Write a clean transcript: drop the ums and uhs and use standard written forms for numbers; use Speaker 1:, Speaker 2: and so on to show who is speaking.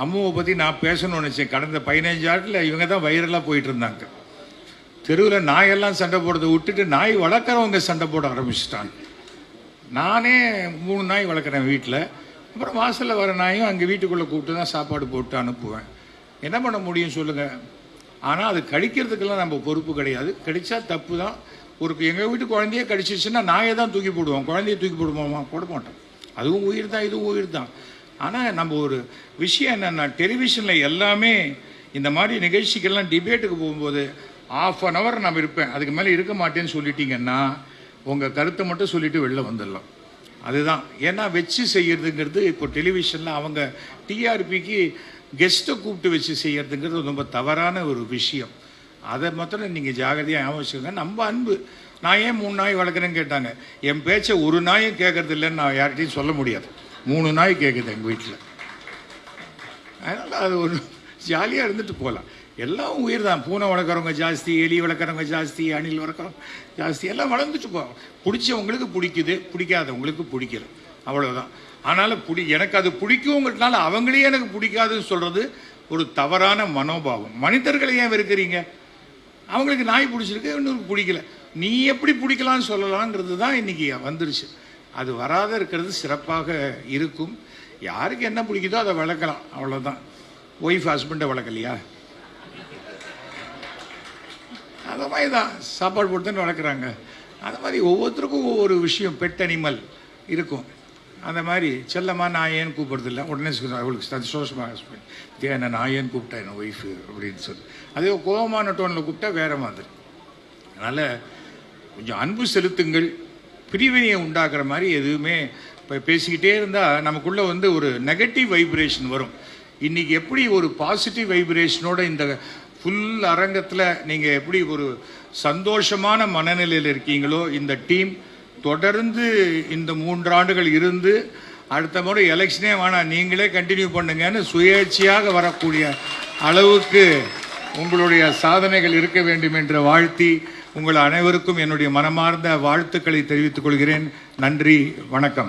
Speaker 1: அம்முவை பற்றி நான் பேசணும்னு நினச்சேன். கடந்த 15 ஆட்டில் இவங்க தான் வைரலாக போயிட்டு இருந்தாங்க. தெருவில் நாயெல்லாம் சண்டை போடுறதை விட்டுட்டு நாய் வளர்க்குறவங்க சண்டை போட ஆரம்பிச்சிட்டாங்க. நானே 3 நாய் வளர்க்குறேன் வீட்டில். அப்புறம் வாசலில் வர நாயும் அங்கே வீட்டுக்குள்ளே கூப்பிட்டு தான் சாப்பாடு போட்டு அனுப்புவேன். என்ன பண்ண முடியும் சொல்லுங்கள்? ஆனால் அது கடிக்கிறதுக்கெல்லாம் நம்ம பொறுப்பு கிடையாது. கடித்தா தப்பு தான். எங்கள் வீட்டு குழந்தையே கடிச்சிச்சுன்னா நாயை தான் தூக்கி போடுவோம். குழந்தைய தூக்கி போடுவோமா? போட மாட்டோம். அதுவும் உயிர் தான், இதுவும் உயிர் தான். ஆனால் நம்ம ஒரு விஷயம் என்னென்னா, டெலிவிஷனில் எல்லாமே இந்த மாதிரி நிகழ்ச்சிகள்லாம் டிபேட்டுக்கு போகும்போது ½ அன் ஹவர் நான் இருப்பேன். அதுக்கு மேலே இருக்க மாட்டேன்னு சொல்லிட்டீங்கன்னா உங்கள் கருத்தை மட்டும் சொல்லிவிட்டு வெளில வந்துடலாம். அதுதான். ஏன்னா வச்சு செய்கிறதுங்கிறது இப்போ டெலிவிஷனில் அவங்க டிஆர்பிக்கு கெஸ்ட்டை கூப்பிட்டு வச்சு செய்கிறதுங்கிறது ரொம்ப தவறான ஒரு விஷயம். அதை மாத்திரம் நீங்கள் ஜாகிரதையாக ஞாபகம். நம்ம அன்பு. நான் ஏன் 3 நாய் வளர்க்குறேன்னு கேட்டாங்க. என் பேச்சை ஒரு நாயும் கேட்கறது இல்லைன்னு நான் யார்கிட்டையும் சொல்ல முடியாது. 3 நாய் கேட்குது எங்கள் வீட்டில். அதனால் அது ஒரு ஜாலியாக இருந்துட்டு போகலாம். எல்லாம் உயிர் தான். பூனை வளர்க்குறவங்க ஜாஸ்தி, எலி வளர்க்குறவங்க ஜாஸ்தி, அணில் வளர்க்குறவங்க ஜாஸ்தி. எல்லாம் வளர்ந்துட்டு போகும். பிடிச்சவங்களுக்கு பிடிக்குது, பிடிக்காதவங்களுக்கு பிடிக்கல, அவ்வளோதான். ஆனாலும் எனக்கு அது பிடிக்குங்கிறதுனால அவங்களே எனக்கு பிடிக்காதுன்னு சொல்கிறது ஒரு தவறான மனோபாவம். மனிதர்களை ஏன் வெறுக்கிறீங்க? அவங்களுக்கு நாய் பிடிச்சிருக்கு, இன்னொருக்கு பிடிக்கல. நீ எப்படி பிடிக்கலான்னு சொல்லலாங்கிறது தான் இன்றைக்கி வந்துருச்சு. அது வராத இருக்கிறது சிறப்பாக இருக்கும். யாருக்கு என்ன பிடிக்குதோ அதை வளர்க்கலாம், அவ்வளோதான். ஒய்ஃப் ஹஸ்பண்டை வளர்க்கலையா? அந்த மாதிரி தான் சாப்பாடு போட்டு தான் வளர்க்குறாங்க. அந்த மாதிரி ஒவ்வொருத்தருக்கும் ஒவ்வொரு விஷயம், பெட் அனிமல் இருக்கும். அந்த மாதிரி செல்லம்மா நான் ஏன் கூப்பிட்றதில்ல, உடனே அவளுக்கு சந்தோஷமாக ஹஸ்பண்ட் என்ன நான் ஏன் கூப்பிட்டேன் என் ஒய்ஃபு அப்படின்னு சொல்லி. அதே கோபமான டோனில் கூப்பிட்டா வேறு மாதிரி. அதனால் கொஞ்சம் அன்பு செலுத்துங்கள். பிரிவினையை உண்டாக்குற மாதிரி எதுவுமே இப்போ பேசிக்கிட்டே இருந்தால் நமக்குள்ளே ஒரு நெகட்டிவ் வைப்ரேஷன் வரும். இன்றைக்கி எப்படி ஒரு பாசிட்டிவ் வைப்ரேஷனோட இந்த ஃபுல் அரங்கத்தில் நீங்கள் எப்படி ஒரு சந்தோஷமான மனநிலையில் இருக்கீங்களோ, இந்த டீம் தொடர்ந்து இந்த 3 ஆண்டுகள் இருந்து அடுத்த முறை எலெக்ஷனே வேணாம், நீங்களே கண்டினியூ பண்ணுங்கன்னு சுயேட்சையாக வரக்கூடிய அளவுக்கு உங்களுடைய சாதனைகள் இருக்க வேண்டும் என்று வாழ்த்தி உங்கள் அனைவருக்கும் என்னுடைய மனமார்ந்த வாழ்த்துக்களை தெரிவித்துக் கொள்கிறேன். நன்றி, வணக்கம்.